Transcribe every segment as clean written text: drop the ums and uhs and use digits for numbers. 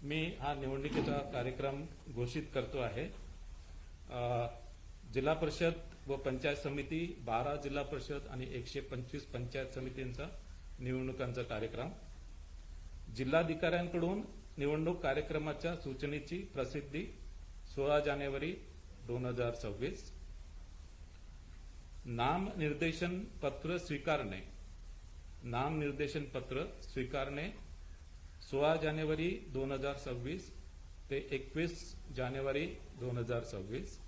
मी हा निवडणुकीचा कार्यक्रम घोषित करतो आहे। जिल्हा परिषद व पंचायत समिती 12 जिल्हा परिषद आणि 125 पंचायत समितींचा निवडणुकांचा कार्यक्रम। जिल्हाधिकाऱ्यांकडून निवडणूक कार्यक्रमाच्या सूचनेची प्रसिद्धी 16 जानेवारी 2026। नाम निर्देशन पत्र स्वीकारणे, नाम निर्देशन पत्र स्वीकारणे 16 जानेवारी 2026 ते 21 जानेवारी 2026।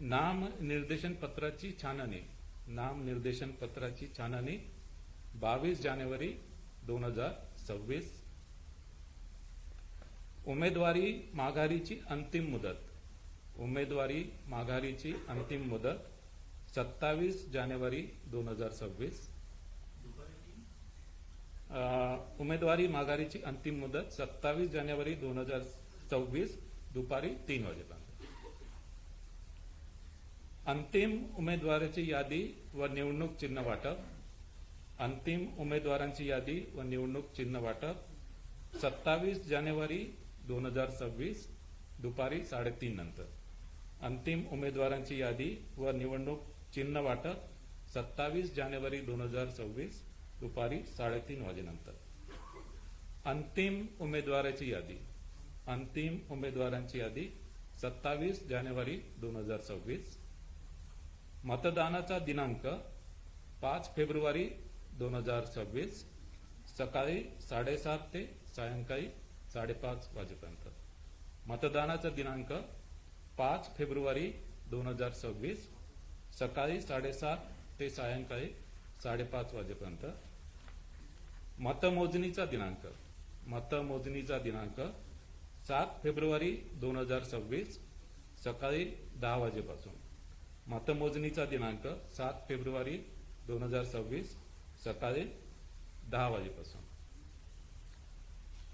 नाम निर्देशन पत्राची छाननी, नाम निर्देशन पत्राची छाननी 22 जानेवारी 2026। उमेदवारी माघारीची अंतिम मुदत, उमेदवारी माघारीची अंतिम मुदत 27 जानेवारी 2026। उमेदवारी माघारीची अंतिम मुदत 27 जानेवारी 2026 दुपारी 3 वाजेपर्यंत। अंतिम उमेदवाराची यादी व निवडणूक चिन्ह वाटप, अंतिम उमेदवारांची यादी व निवडणूक चिन्ह वाटप 27 जानेवारी 2026 दुपारी 3:30 नंतर। अंतिम उमेदवारांची यादी व निवडणूक चिन्ह वाटप 27 जानेवारी 2026 दुपारी 3:30 वाजेनंतर। अंतिम उमेदवाराची यादी, अंतिम उमेदवारांची यादी 27 जानेवारी 2026। मतदानाचा दिनांक 5 फेब्रुवारी 2026 सकाळी 7:30 ते सायंकाळी 5:30 वाजेपर्यंत। मतदानाचा दिनांक 5 फेब्रुवारी 2026 सकाळी 7:30 ते सायंकाळी 5:30 वाजेपर्यंत। मतमोजणीचा दिनांक, मतमोजणीचा दिनांक 7 फेब्रुवारी 2026 सकाळी 10 वाजेपासून। मतमोजणीचा दिनांक 7 फेब्रुवारी 2026 सकाळी 10 वाजेपासून।